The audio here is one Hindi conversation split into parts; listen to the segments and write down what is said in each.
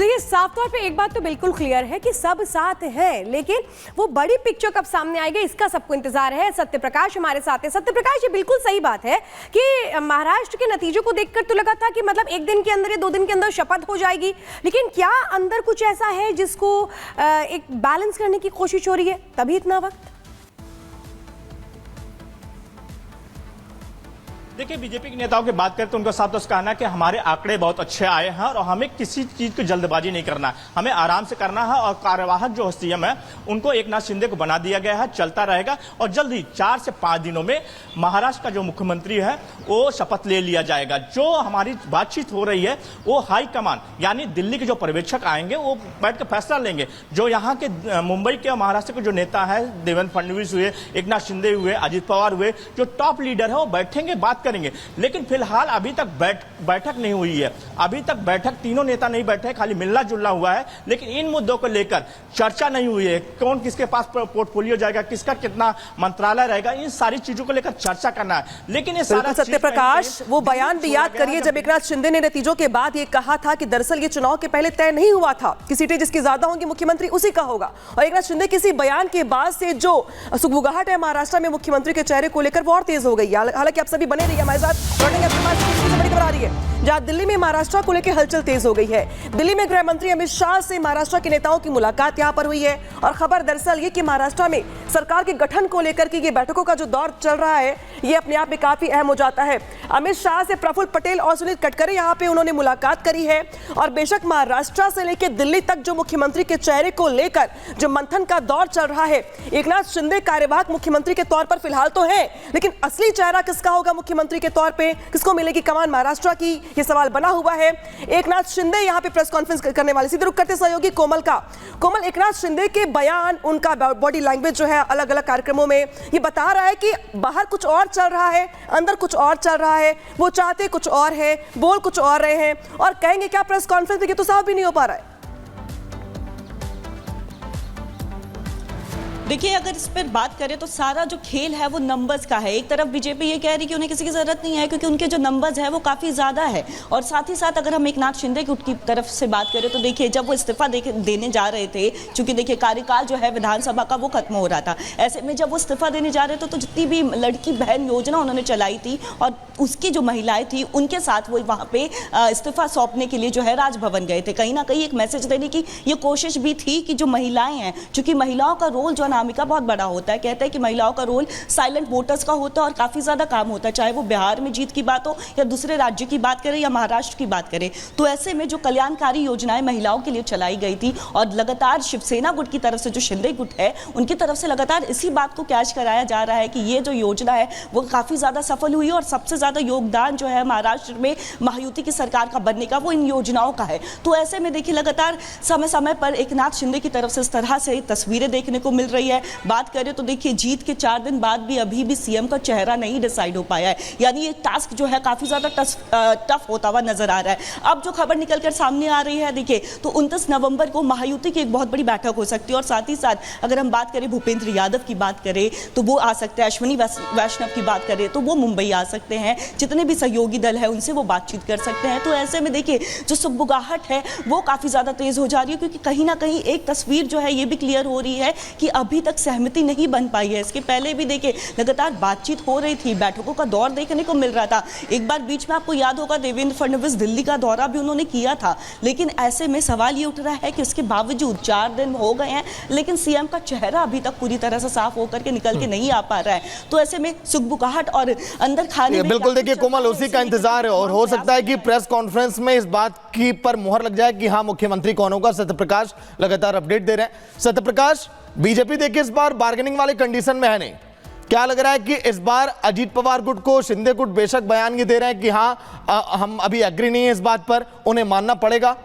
देखिए, साफ तौर पे एक बात तो बिल्कुल क्लियर है कि सब साथ हैं, लेकिन वो बड़ी पिक्चर कब सामने आएगी इसका सबको इंतजार है। सत्यप्रकाश हमारे साथ है। सत्यप्रकाश, ये बिल्कुल सही बात है कि महाराष्ट्र के नतीजों को देखकर तो लगा था कि मतलब एक दिन के अंदर या 2 दिन के अंदर शपथ हो जाएगी, लेकिन क्या अंदर कुछ ऐसा है जिसको एक बैलेंस करने की कोशिश हो रही है, तभी इतना वक्त? देखिए, बीजेपी के नेताओं की बात करें तो उनका साफ कहना है कि हमारे आंकड़े बहुत अच्छे आए हैं और हमें किसी चीज की जल्दबाजी नहीं करना है, हमें आराम से करना है। और कार्यवाहक जो सीएम है उनको एकनाथ शिंदे को बना दिया गया है, चलता रहेगा और जल्द ही 4 से 5 दिनों में महाराष्ट्र का जो मुख्यमंत्री है वो शपथ ले लिया जाएगा। जो हमारी बातचीत हो रही है वो हाईकमान यानी दिल्ली के जो पर्यवेक्षक आएंगे वो बैठ कर फैसला लेंगे। जो यहाँ के मुंबई के और महाराष्ट्र के जो नेता है, देवेंद्र फडणवीस हुए, एकनाथ शिंदे हुए, अजित पवार हुए, जो टॉप लीडर है वो बैठेंगे, बात करेंगे। लेकिन फिलहाल अभी तक बैठक नहीं हुई है। अभी तक बैठक तीनों नेता नहीं बैठे, खाली मिलना जुलना हुआ है, लेकिन इन मुद्दों को लेकर चर्चा नहीं हुई है। कौन किसके पास पोर्टफोलियो जाएगा, किसका कितना मंत्रालय रहेगा, इन सारी चीजों को लेकर चर्चा करना है। लेकिन ये सारा सत्यप्रकाश, वो बयान भी याद करिए जब एकनाथ शिंदे ने नतीजों के बाद ये कहा था कि दरअसल ये चुनाव के पहले तय नहीं हुआ था कि सीटें जिसकी ज्यादा होंगी मुख्यमंत्री उसी का होगा। और एकनाथ शिंदे किसी बयान के बाद से जो सुगबुगाहट है महाराष्ट्र में मुख्यमंत्री के चेहरे को लेकर वो और तेज हो गई। हालांकि आप सभी बने रहिए हमारे साथ, बड़ी खबर आ रही है जहां दिल्ली में महाराष्ट्र को लेकर हलचल तेज हो गई है। दिल्ली में गृह मंत्री अमित शाह से महाराष्ट्र के नेताओं की मुलाकात यहां पर हुई है और खबर दरअसल ये कि महाराष्ट्र में सरकार के गठन को लेकर के ये बैठकों का जो दौर चल रहा है ये अपने आप में काफी अहम हो जाता है। अमित शाह से प्रफुल्ल पटेल और सुनील तटकरे यहां पे उन्होंने मुलाकात करी है और बेशक महाराष्ट्र से लेकर दिल्ली तक जो मुख्यमंत्री के चेहरे को लेकर जो मंथन का दौर चल रहा है, एकनाथ शिंदे कार्यवाहक मुख्यमंत्री के तौर पर फिलहाल तो है, लेकिन असली चेहरा किसका होगा मुख्यमंत्री के तौर पर, किसको मिलेगी कमान महाराष्ट्र की, ये सवाल बना हुआ है। एकनाथ शिंदे यहां पे प्रेस कॉन्फ्रेंस करने वाले, सीधे रुख करते सहयोगी कोमल का। कोमल, एकनाथ शिंदे के बयान, उनका बॉडी लैंग्वेज जो है अलग अलग कार्यक्रमों में ये बता रहा है कि बाहर कुछ और चल रहा है, अंदर कुछ और चल रहा है, वो चाहते कुछ और है, बोल कुछ और रहे हैं और कहेंगे क्या प्रेस कॉन्फ्रेंस में, ये तो साफ भी नहीं हो पा रहा है। देखिए, अगर इस पर बात करें तो सारा जो खेल है वो नंबर्स का है। एक तरफ बीजेपी ये कह रही कि उन्हें किसी की जरूरत नहीं है क्योंकि उनके जो नंबर्स है वो काफ़ी ज़्यादा है, और साथ ही साथ अगर हम एकनाथ शिंदे की तरफ से बात करें तो देखिए जब वो इस्तीफा देने जा रहे थे, चूंकि देखिए कार्यकाल जो है विधानसभा का वो खत्म हो रहा था, ऐसे में जब वो इस्तीफा देने जा रहे थे तो जितनी भी लड़की बहन योजना उन्होंने चलाई थी और उसकी जो महिलाएं थी उनके साथ वो वहाँ पे इस्तीफा सौंपने के लिए जो है राजभवन गए थे। कहीं ना कहीं एक मैसेज देने की ये कोशिश भी थी कि जो महिलाएं हैं, चूंकि महिलाओं का रोल जो अनामिका बहुत बड़ा होता है, कहते हैं कि महिलाओं का रोल साइलेंट वोटर्स का होता है और काफी ज्यादा काम होता है, चाहे वो बिहार में जीत की बात हो या दूसरे राज्य की बात करें या महाराष्ट्र की बात करें। तो ऐसे में जो कल्याणकारी योजनाएं महिलाओं के लिए चलाई गई थी और लगातार शिवसेना गुट की तरफ से जो शिंदे गुट है उनकी तरफ से लगातार इसी बात को कैच कराया जा रहा है कि ये जो योजना है वो काफी ज्यादा सफल हुई और सबसे ज्यादा योगदान जो है महाराष्ट्र में महायुति की सरकार का बनने का वो इन योजनाओं का है। तो ऐसे में देखिए लगातार समय समय पर एकनाथ शिंदे की तरफ से इस तरह से तस्वीरें देखने को मिल रही है। बात करें तो देखिए जीत के 4 दिन बाद भी अभी भी सीएम का चेहरा नहीं डिसाइड हो पाया है, यानी ये टास्क जो है काफी ज्यादा टफ होता हुआ नजर आ रहा है। अब जो खबर निकलकर सामने आ रही है देखिए तो 29 नवंबर को महायुति की एक बहुत बड़ी बैठक हो सकती है और साथ ही साथ अगर हम बात करें भूपेंद्र यादव की बात करें तो वो आ सकते हैं, अश्विनी वैष्णव की बात करें तो वो मुंबई आ सकते हैं, जितने भी सहयोगी दल है उनसे वो बातचीत कर सकते हैं। तो ऐसे में देखिए जो सुगबुगाहट है वो काफी ज्यादा तेज हो जा रही है क्योंकि कहीं ना कहीं एक तस्वीर जो है ये भी क्लियर हो रही है कि अभी तक सहमति नहीं बन पाई है। इसके पहले भी देखिए लगातार बातचीत हो रही थी, बैठकों का दौर देखने को मिल रहा था। एक बार बीच में आपको याद होगा देवेंद्र फडणवीस दिल्ली का दौरा भी उन्होंने किया था, लेकिन ऐसे में सवाल ये उठ रहा है कि उसके बावजूद 4 दिन हो गए हैं लेकिन सीएम का चेहरा अभी तक पूरी तरह से साफ होकर के निकल के नहीं आ पा रहा है। तो ऐसे में सुगबुगाहट और अंदर खाने बिल्कुल देखिए कोमल उसी का इंतजार है और हो सकता है कि प्रेस कॉन्फ्रेंस में इस बात की पर मुहर लग जाए कि हाँ मुख्यमंत्री कौन होगा। सत्यप्रकाश लगातार अपडेट दे रहे हैं। सत्यप्रकाश, बीजेपी देखिए इस बार बार्गेनिंग वाले कंडीशन में है नहीं, क्या लग रहा है कि इस बार अजीत पवार गुट को शिंदे गुट बेशक बयान ये दे रहे हैं कि हाँ हम अभी एग्री नहीं है इस बात पर, उन्हें मानना पड़ेगा?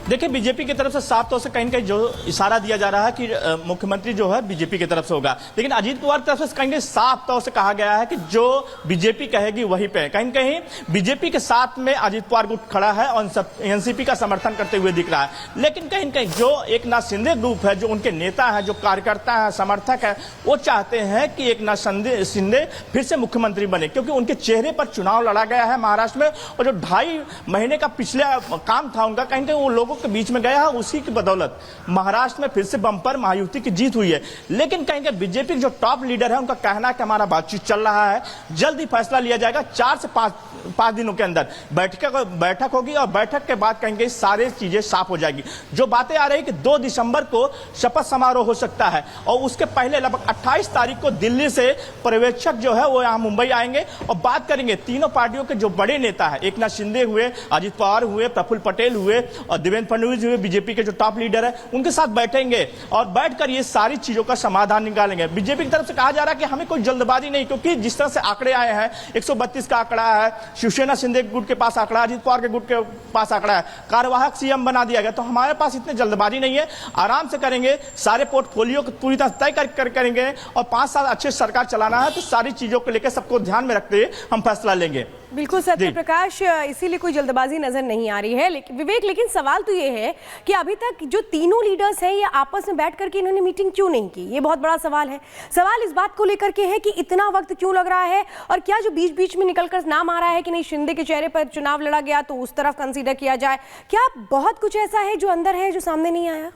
देखिए, बीजेपी की तरफ से साफ तौर से कहीं न कहीं जो इशारा दिया जा रहा है कि मुख्यमंत्री जो है बीजेपी की तरफ से होगा, लेकिन अजीत पवार की तरफ से कहीं साफ तौर से कहा गया है कि जो बीजेपी कहेगी वही पे। कहीं न कहीं बीजेपी के साथ में अजीत पवार गुट खड़ा है और एनसीपी का समर्थन करते हुए दिख रहा है। लेकिन कहीं न कहीं जो एकनाथ शिंदे ग्रुप है, जो उनके नेता है, जो कार्यकर्ता है, समर्थक है, वो चाहते हैं कि एकनाथ शिंदे फिर से मुख्यमंत्री बने, क्योंकि उनके चेहरे पर चुनाव लड़ा गया है महाराष्ट्र में, और जो 2.5 महीने का पिछले काम था उनका, कहीं वो लोगों के बीच में गया है, उसी की बदौलत महाराष्ट्र में फिर से बम्पर महायुति की जीत हुई है। लेकिन कहीं बीजेपी के जो टॉप लीडर है उनका कहना है कि हमारा बातचीत चल रहा है, जल्द ही फैसला लिया जाएगा। 4 से 5 दिनों के अंदर बैठक होगी और बैठक के बाद कहीं सारी चीजें साफ हो जाएगी। जो बातें आ रही कि 2 दिसंबर को शपथ समारोह हो सकता है, और उसके पहले लगभग 28 तारीख को दिल्ली से पर्यवेक्षक जो है वो यहाँ मुंबई आएंगे और बात करेंगे। तीनों पार्टियों के जो बड़े नेता है, एकनाथ शिंदे हुए, अजित पवार हुए, प्रफुल्ल पटेल हुए और देवेंद्र फडणवीस हुए, बीजेपी के जो टॉप लीडर है, उनके साथ बैठेंगे और बैठकर ये सारी चीजों का समाधान निकालेंगे। बीजेपी की तरफ से कहा जा रहा है कि हमें कोई जल्दबाजी नहीं, क्योंकि जिस तरह से आंकड़े आए हैं, 132 का आंकड़ा है, शिवसेना शिंदे गुट के पास आंकड़ा, अजित पवार के गुट के पास आंकड़ा है, कार्यवाहक सीएम बना दिया गया। तो हमारे पास इतनी जल्दबाजी नहीं है, आराम से करेंगे, सारे पोर्टफोलियो को पूरी तरह तय करेंगे और 5 साल अच्छे सरकार चलाना है, तो सारी चीजों को लेकर सबको ध्यान में रखते हुए हम फैसला लेंगे। बिल्कुल सत्य प्रकाश, इसीलिए कोई जल्दबाजी नजर नहीं आ रही है। लेकिन सवाल तो ये है कि अभी तक जो तीनों लीडर्स हैं ये आपस में बैठ करके इन्होंने मीटिंग क्यों नहीं की, ये बहुत बड़ा सवाल है। सवाल इस बात को लेकर के है कि इतना वक्त क्यों लग रहा है, और क्या जो बीच बीच में निकलकर नाम आ रहा है कि नहीं शिंदे के चेहरे पर चुनाव लड़ा गया तो उस तरफ कंसीडर किया जाए, क्या बहुत कुछ ऐसा है जो अंदर है जो सामने नहीं आया?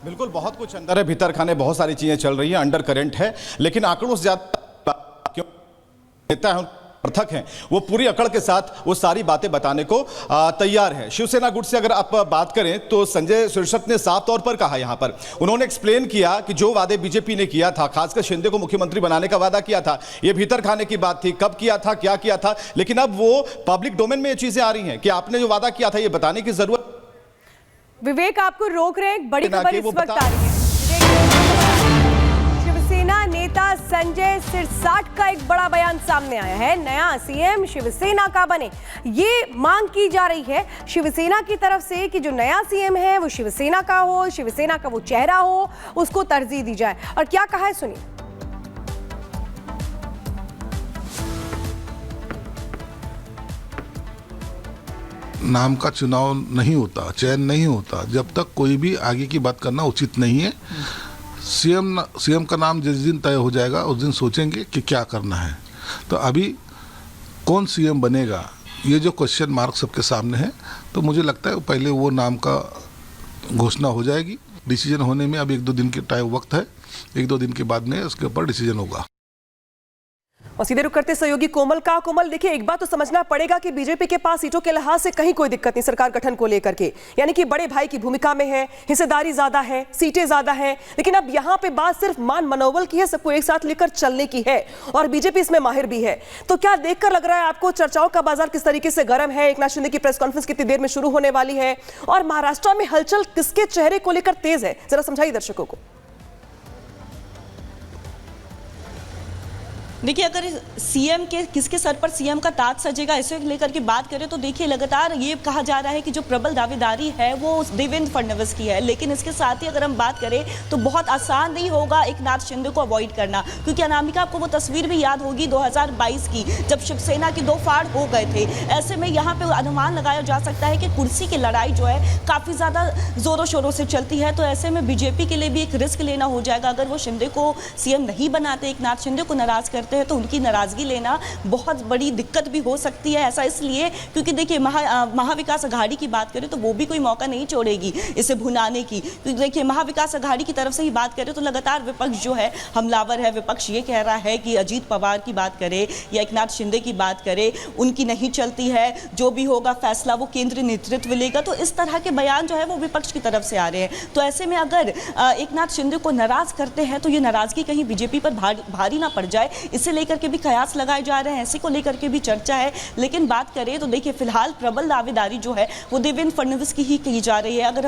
बिल्कुल बहुत कुछ अंदर है, भीतर खाने बहुत सारी चीजें चल रही हैं, अंडर करंट है, लेकिन आंकड़ों से ज्यादा क्यों नेता है समर्थक हैं वो पूरी अकड़ के साथ वो सारी बातें बताने को तैयार है। शिवसेना गुट से अगर आप बात करें तो संजय शीर्षक ने साफ तौर पर कहा, यहां पर उन्होंने एक्सप्लेन किया कि जो वादे बीजेपी ने किया था, खासकर शिंदे को मुख्यमंत्री बनाने का वादा किया था, ये भीतर खाने की बात थी, कब किया था, क्या किया था, लेकिन अब वो पब्लिक डोमेन में ये चीजें आ रही हैं कि आपने जो वादा किया था ये बताने की जरूरत। विवेक आपको रोक रहे हैं, बड़ी खबर इस वक्त आ रही है। शिवसेना नेता संजय सिरसाट का एक बड़ा बयान सामने आया है, नया सीएम शिवसेना का बने, ये मांग की जा रही है शिवसेना की तरफ से कि जो नया सीएम है वो शिवसेना का हो, शिवसेना का वो चेहरा हो, उसको तरजीह दी जाए। और क्या कहा है सुनिए। नाम का चुनाव नहीं होता, चयन नहीं होता जब तक कोई भी आगे की बात करना उचित नहीं है। सीएम का नाम जिस दिन तय हो जाएगा उस दिन सोचेंगे कि क्या करना है। तो अभी कौन सीएम बनेगा ये जो क्वेश्चन मार्क सबके सामने है, तो मुझे लगता है पहले वो नाम का घोषणा हो जाएगी। डिसीजन होने में अब 1-2 दिन के टाइम वक्त है, 1-2 दिन के बाद में उसके ऊपर डिसीजन होगा। और सीधे रुक करते सहयोगी कोमल का। कोमल, देखिए एक बात तो समझना पड़ेगा कि बीजेपी के पास सीटों के लिहाज से कहीं कोई दिक्कत नहीं सरकार गठन को लेकर के, यानी कि बड़े भाई की भूमिका में है, हिस्सेदारी ज्यादा है, सीटें ज्यादा हैं, लेकिन अब यहां पे बात सिर्फ मान मनोबल की है, सबको एक साथ लेकर चलने की है और बीजेपी इसमें माहिर भी है। तो क्या देखकर लग रहा है आपको चर्चाओं का बाजार किस तरीके से गर्म है? एकनाथ शिंदे की प्रेस कॉन्फ्रेंस कितनी देर में शुरू होने वाली है और महाराष्ट्र में हलचल किसके चेहरे को लेकर तेज है, जरा समझाइए दर्शकों को। देखिए, अगर सीएम के किसके सर पर सीएम का ताज सजेगा इसे लेकर के बात करें तो देखिए लगातार ये कहा जा रहा है कि जो प्रबल दावेदारी है वो देवेंद्र फडणवीस की है, लेकिन इसके साथ ही अगर हम बात करें तो बहुत आसान नहीं होगा एकनाथ शिंदे को अवॉइड करना, क्योंकि अनामिका आपको वो तस्वीर भी याद होगी 2022 की जब शिवसेना की 2 फाड़ हो गए थे। ऐसे में यहाँ पे अनुमान लगाया जा सकता है कि कुर्सी की लड़ाई जो है काफ़ी ज़्यादा जोरों शोरों से चलती है। तो ऐसे में बीजेपी के लिए भी एक रिस्क लेना हो जाएगा। अगर वो शिंदे को सीएम नहीं बनाते, एकनाथ शिंदे को नाराज करते है तो उनकी नाराजगी लेना बहुत बड़ी दिक्कत भी हो सकती है। ऐसा इसलिए क्योंकि देखिए महाविकास अघाड़ी की बात करें तो वो भी कोई मौका नहीं छोड़ेगी इसे भुनाने की, क्योंकि देखिए महाविकास अघाड़ी की तरफ से ही बात करें तो लगातार विपक्ष जो है हमलावर है। विपक्ष ये कह रहा है कि अजीत पवार की बात करे या एकनाथ शिंदे की बात करे उनकी नहीं चलती है, जो भी होगा फैसला वो केंद्रीय नेतृत्व लेगा। तो इस तरह के बयान जो है वो विपक्ष की तरफ से आ रहे हैं। तो ऐसे में अगर एकनाथ शिंदे को नाराज करते हैं तो ये नाराजगी कहीं बीजेपी पर भारी ना पड़ जाए, इसे लेकर के भी कयास लगाए जा रहे हैं, ऐसे को लेकर के भी चर्चा है। लेकिन बात करें तो देखिए फिलहाल प्रबल दावेदारी जो है वो देवेंद्र फडणवीस की ही की जा रही है। अगर हम